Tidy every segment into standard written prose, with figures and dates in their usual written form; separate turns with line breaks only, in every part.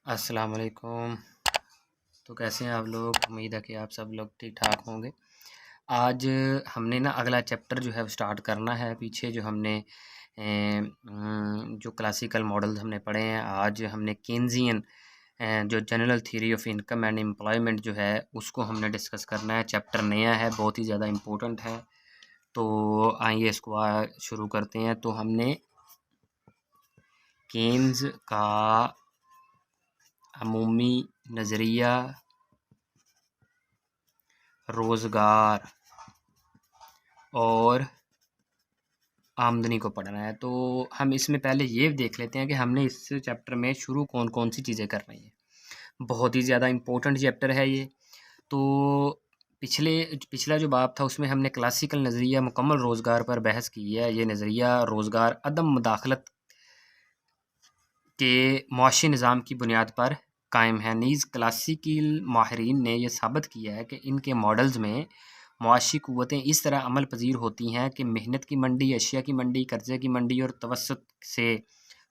अस्सलाम वालेकुम। तो कैसे हैं आप लोग? उम्मीद है कि आप सब लोग ठीक ठाक होंगे। आज हमने ना अगला चैप्टर जो है वो स्टार्ट करना है। पीछे जो हमने जो क्लासिकल मॉडल्स हमने पढ़े हैं, आज हमने केन्जियन जो general theory of income and employment जो है उसको हमने डिस्कस करना है। चैप्टर नया है, बहुत ही ज़्यादा इम्पोर्टेंट है। तो आइए इसको शुरू करते हैं। तो हमने केन्स का अमूमी नज़रिया रोज़गार और आमदनी को पढ़ना है। तो हम इसमें पहले ये देख लेते हैं कि हमने इस चैप्टर में शुरू कौन-कौन सी चीज़ें करनी है। बहुत ही ज़्यादा इम्पोर्टेंट चैप्टर है ये। तो पिछला जो बाब था उसमें हमने क्लासिकल नज़रिया मुकम्मल रोज़गार पर बहस की है। ये नज़रिया रोज़गार अदम मुदाखलत के मुआशी निज़ाम की बुनियाद पर कायम है। नीज़ क्लासिकल माहिरीन ने यह साबित किया है कि इनके मॉडल्स में मुआशी क़ुव्वतें इस तरह अमल पज़ीर होती हैं कि मेहनत की मंडी, अशिया की मंडी, कर्ज़े की मंडी और तवस्सुत से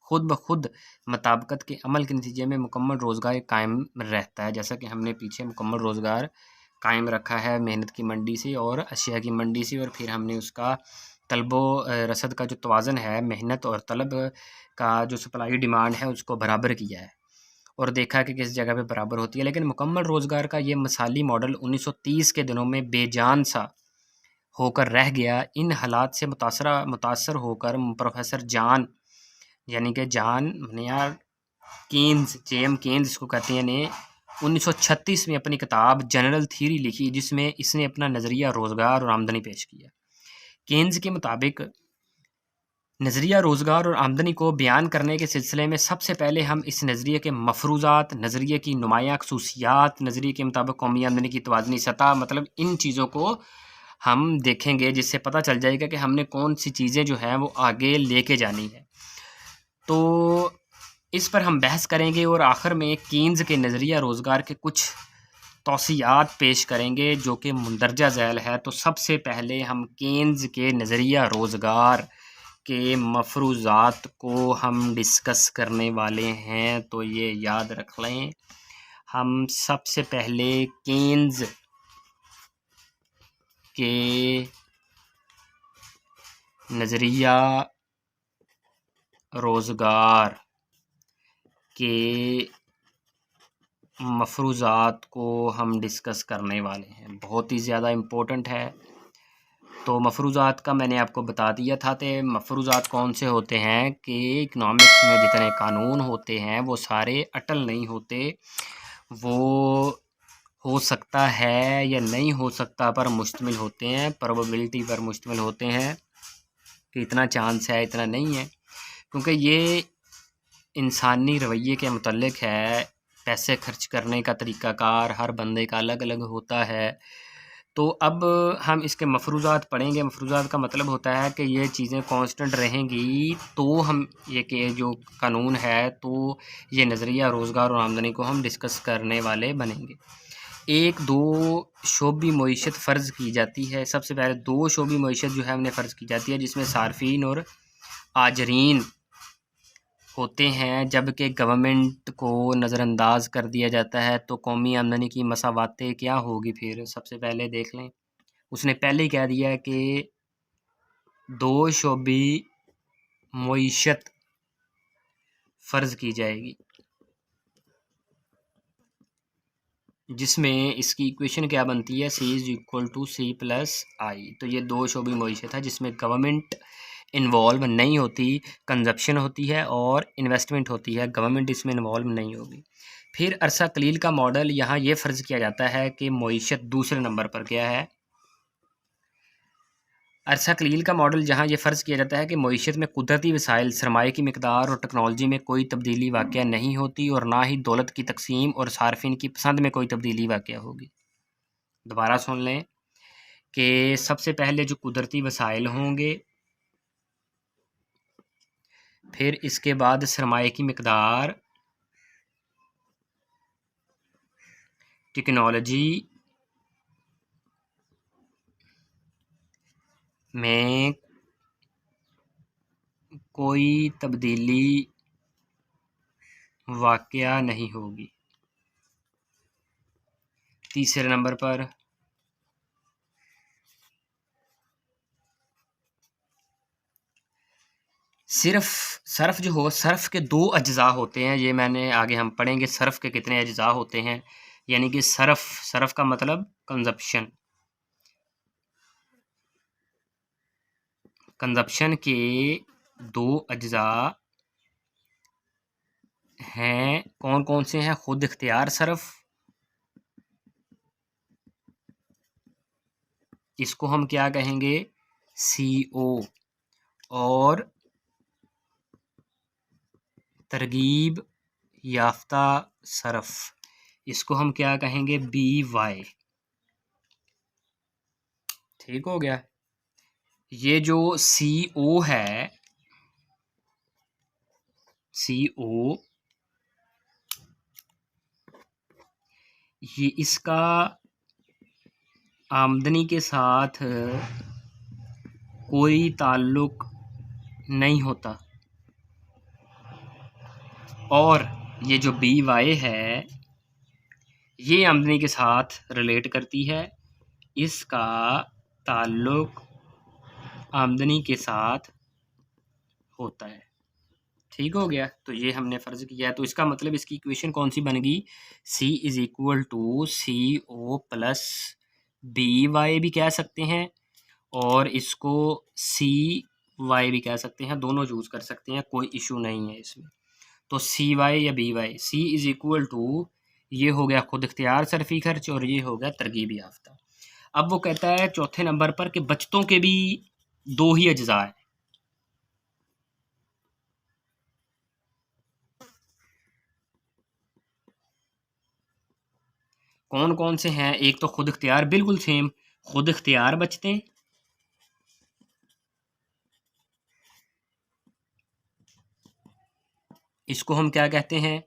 खुद ब खुद मुताबिकत के अमल के नतीजे में मुकम्मल रोज़गार कायम रहता है। जैसा कि हमने पीछे मुकम्मल रोज़गार कायम रखा है मेहनत की मंडी से और अशिया की मंडी से, और फिर हमने उसका तलबो रसद का जो तवाज़न है, मेहनत और तलब का जो सप्लाई डिमांड है उसको बराबर किया है और देखा कि किस जगह पे बराबर होती है। लेकिन मुकम्मल रोज़गार का ये मिसाली मॉडल 1930 के दिनों में बेजान सा होकर रह गया। इन हालात से मुतासर होकर प्रोफेसर जॉन यानी कि जॉन यार केन्स, जे.एम. केन्स इसको कहते हैं, ने 1936 में अपनी किताब जनरल थ्योरी लिखी, जिसमें इसने अपना नज़रिया रोज़गार और आमदनी पेश किया। केन्स के मुताबिक नज़रिया रोज़गार और आमदनी को बयान करने के सिलसिले में सबसे पहले हम इस नज़रिए के मफरूज़ात, नज़रिए की नुमायाँ खसूसियात, नज़रिए के मुताबिक कौमी आमदनी की तवाज़नी सतह, मतलब इन चीज़ों को हम देखेंगे, जिससे पता चल जाएगा कि हमने कौन सी चीज़ें जो हैं वो आगे लेके जानी है। तो इस पर हम बहस करेंगे और आखिर में केन्स के नज़रिया रोज़गार के कुछ तौसीयात पेश करेंगे जो कि मुंदरजा ज़ैल है। तो सबसे पहले हम केन्स के नज़रिया रोज़गार के मफरूज़ात को हम डिस्कस करने वाले हैं, तो ये याद रख लें। हम सबसे पहले केन्स के नज़रिया रोज़गार के मफरूज़ात को हम डिस्कस करने वाले हैं, बहुत ही ज़्यादा इम्पोर्टेंट है। तो मफरूज़ात का मैंने आपको बता दिया था। तो मफरूज़ात कौन से होते हैं कि इकनॉमिक्स में जितने कानून होते हैं वो सारे अटल नहीं होते, वो हो सकता है या नहीं हो सकता पर मुश्तमिल होते हैं, प्रोबेबिलिटी पर मुश्तमिल होते हैं कि इतना चांस है, इतना नहीं है, क्योंकि ये इंसानी रवैये के मुतल्लिक है। पैसे खर्च करने का तरीक़ाकार हर बंदे का अलग अलग होता है। तो अब हम इसके मफरूज़ात पढ़ेंगे। मफरूज़ात का मतलब होता है कि ये चीज़ें कांस्टेंट रहेंगी तो हम ये कि जो कानून है, तो ये नज़रिया रोज़गार और आमदनी को हम डिस्कस करने वाले बनेंगे। एक दो शोबी मईशत फ़र्ज़ की जाती है। सबसे पहले दो शोबी मईशत जो है हमने फ़र्ज़ की जाती है, जिसमें सार्फिन और आजरीन होते हैं, जबकि गवर्नमेंट को नज़रअंदाज कर दिया जाता है। तो कौमी आमदनी की मसावातें क्या होगी? फिर सबसे पहले देख लें, उसने पहले ही कह दिया कि दो शोबी मईशत फ़र्ज़ की जाएगी, जिसमें इसकी इक्वेशन क्या बनती है, C is equal to C plus I. तो ये दो शोबी मईशत है जिसमें गवर्नमेंट इन्वॉल्व नहीं होती, कंजप्शन होती है और इन्वेस्टमेंट होती है, गवर्नमेंट इसमें इन्वॉल्व नहीं होगी। फिर अरसा कलील का मॉडल, यहाँ ये फ़र्ज़ किया जाता है कि मईशत दूसरे नंबर पर क्या है। अरसा कलील का मॉडल जहाँ ये फ़र्ज़ किया जाता है कि मईशत में कुदरती वसाइल, सरमाए की मिकदार और टेक्नोलॉजी में कोई तब्दीली वाक़या नहीं होती और ना ही दौलत की तकसीम और सार्फिन की पसंद में कोई तब्दीली वाक़या होगी। दोबारा सुन लें कि सबसे पहले जो कुदरती वसाइल होंगे, फिर इसके बाद सरमाए की मिकदार, टेक्नोलॉजी में कोई तब्दीली वाक़या नहीं होगी। तीसरे नंबर पर सर्फ जो हो, सर्फ के 2 अज्ज़ा होते हैं, ये मैंने आगे हम पढ़ेंगे सर्फ के कितने अज्ज़ा होते हैं। यानी कि सर्फ का मतलब कंजप्शन के 2 अज्ज़ा हैं। कौन कौन से हैं? खुद इख्तियार सर्फ, इसको हम क्या कहेंगे? CO। और तरगीब याफ्ता सर्फ, इसको हम क्या कहेंगे? BY। ठीक हो गया। ये जो CO है, CO, ये इसका आमदनी के साथ कोई ताल्लुक नहीं होता। और ये जो BY है, ये आमदनी के साथ रिलेट करती है, इसका ताल्लुक आमदनी के साथ होता है। ठीक हो गया। तो ये हमने फ़र्ज़ किया है, तो इसका मतलब इसकी इक्वेशन कौन सी बन गई? C = CO प्लस BY भी कह सकते हैं, और इसको CY भी कह सकते हैं, दोनों यूज़ कर सकते हैं, कोई इशू नहीं है इसमें। तो CY या BY, C = ये हो गया खुद इख्तियार सर्फी खर्च, और ये हो गया तरगीब याफ्ता। अब वो कहता है चौथे नंबर पर कि बचतों के भी 2 ही अज्ज़ा हैं। कौन कौन से हैं? एक तो खुद इख्तियार, बिल्कुल सेम खुद इख्तियार बचते, इसको हम क्या कहते हैं?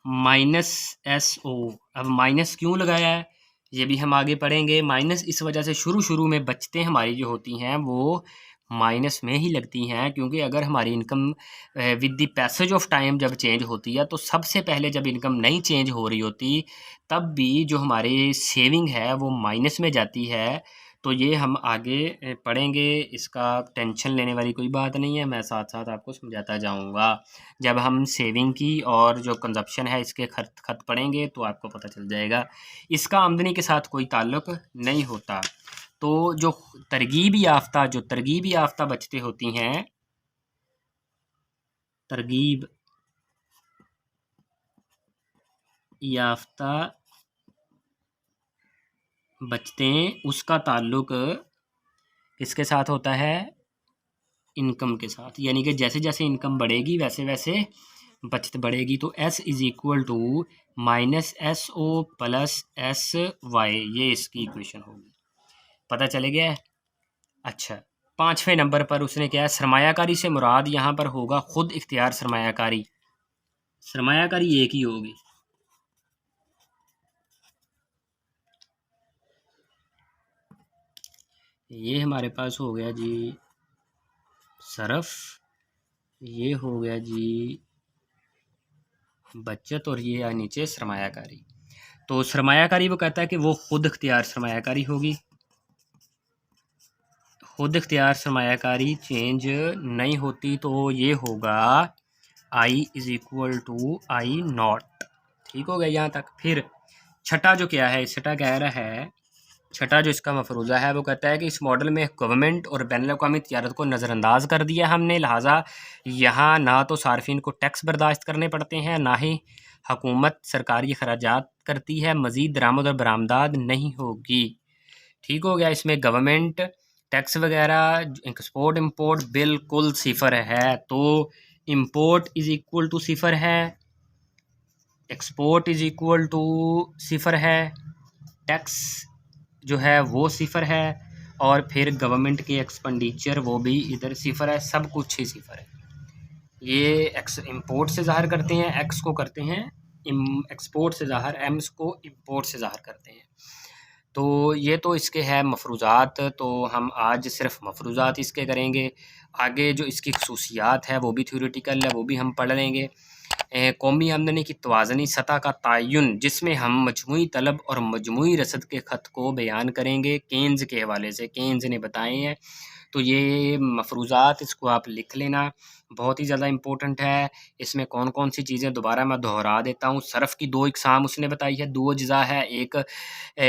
-SO। अब माइनस क्यों लगाया है ये भी हम आगे पढ़ेंगे। माइनस इस वजह से शुरू में बचतें हमारी जो होती हैं वो माइनस में ही लगती हैं, क्योंकि अगर हमारी income with the passage of time जब चेंज होती है, तो सबसे पहले जब इनकम नहीं चेंज हो रही होती, तब भी जो हमारी सेविंग है वो माइनस में जाती है। तो ये हम आगे पढ़ेंगे, इसका टेंशन लेने वाली कोई बात नहीं है, मैं साथ साथ आपको समझाता जाऊंगा। जब हम सेविंग की और जो कंजप्शन है इसके खत पढ़ेंगे तो आपको पता चल जाएगा। इसका आमदनी के साथ कोई ताल्लुक नहीं होता। तो जो तरगीब याफ्ता बचतें होती हैं, तरगीब याफ्ता बचतें, उसका ताल्लुक किसके साथ होता है? इनकम के साथ। यानी कि जैसे जैसे इनकम बढ़ेगी वैसे वैसे बचत बढ़ेगी। तो S = -SO प्लस SY, ये इसकी इक्वेशन होगी। पता चले गया है? अच्छा, 5वें नंबर पर उसने क्या है? सरमायाकारी से मुराद यहाँ पर होगा खुद इख्तियार सरमायाकारी। सरमायाकारी एक ही होगी। ये हमारे पास हो गया जी सरफ, ये हो गया जी बचत, और ये नीचे सरमायाकारी। तो सरमायाकारी वो कहता है कि वो खुद इख्तियार सरमायाकारी होगी। खुद इख्तियार सरमायाकारी चेंज नहीं होती, तो ये होगा I = I0। ठीक हो गया यहाँ तक। फिर छठा जो क्या है, छठा कह रहा है, छठा जो इसका मफरूज़ा है वो कहता है कि इस मॉडल में गवर्नमेंट और बैनुल-अक़वामी तिजारत को नज़रअंदाज कर दिया हमने, लिहाजा यहाँ ना तो सार्फिन को टैक्स बर्दाश्त करने पड़ते हैं, ना ही हुकूमत सरकारी अखराजात करती है, मज़ीद दरामद और बरामदाद नहीं होगी। ठीक हो गया। इसमें गवर्नमेंट टैक्स वगैरह, एक्सपोर्ट इंपोर्ट बिल्कुल सिफर है। तो इंपोर्ट = सिफर है, एक्सपोर्ट = सिफर है, टैक्स जो है वो सिफर है, और फिर गवर्नमेंट के एक्सपेंडिचर वो भी इधर सिफर है, सब कुछ ही सिफर है। ये इंपोर्ट से ज़ाहिर करते हैं, एक्स को करते हैं एक्सपोर्ट से ज़ाहिर, एम्स को इंपोर्ट से ज़ाहिर करते हैं। तो ये तो इसके है मफरूज़ात। तो हम आज सिर्फ मफरूज़ात इसके करेंगे, आगे जो इसकी खसूसियात है वो भी थ्योरेटिकल है, वो भी हम पढ़ लेंगे। कौमी आमदनी की तवाज़नी सतह का तयन, जिसमें हम मजमूई तलब और मजमूई रसद के ख़त को बयान करेंगे केन्स के हवाले से। केन्स ने बताए हैं, तो ये मफरूज़ात इसको आप लिख लेना, बहुत ही ज़्यादा इम्पोर्टेंट है। इसमें कौन कौन सी चीज़ें दोबारा मैं दोहरा देता हूँ। सर्फ़ की 2 इक़साम उसने बताई है, 2 अज्ज़ा है, एक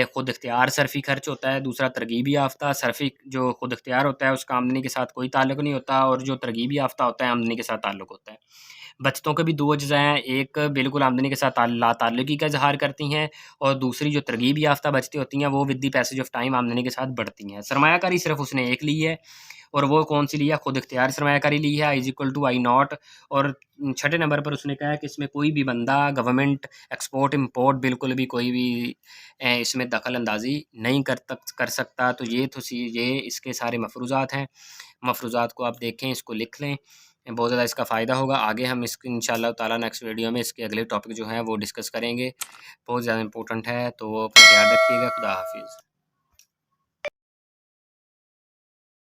ख़ुद इख्तियार सर्फ़ी खर्च होता है, दूसरा तरगीबी याफ़्ता सर्फ़ी। जो ख़ुद इख्तियार होता है उसका आमदनी के साथ कोई ताल्लुक़ नहीं होता, और जो तरगीबी याफ़्ता होता है आमदनी के साथ ताल्लुक़ होता है। बचतों के भी 2 अज्ज़ा हैं, एक बिल्कुल आमदनी के साथ लाताल्लुकी का इज़हार करती हैं, और दूसरी जो तरगीब याफ़्ता बचतें होती हैं वो with the passage of time आमदनी के साथ बढ़ती हैं। सरमायाकारी सिर्फ़ उसने एक ली है, और वो कौन सी ली है, खुद इख्तियार सरमायाकारी ली है, I equal to I naught. और छठे नंबर पर उसने कहा है कि इसमें कोई भी बंदा गवर्नमेंट एक्सपोर्ट इम्पोर्ट बिल्कुल भी कोई भी इसमें दखल अंदाज़ी नहीं कर सकता। तो ये इसके सारे मफरूज़ात हैं। मफरूज़ात को आप देखें, इसको लिख लें, बहुत ज़्यादा इसका फ़ायदा होगा। आगे हम इसको इंशाअल्लाह ताला नेक्स्ट वीडियो में इसके अगले टॉपिक जो हैं वो डिस्कस करेंगे, बहुत ज़्यादा इंपॉर्टेंट है। तो अपना ख्याल रखिएगा। खुदा हाफिज़।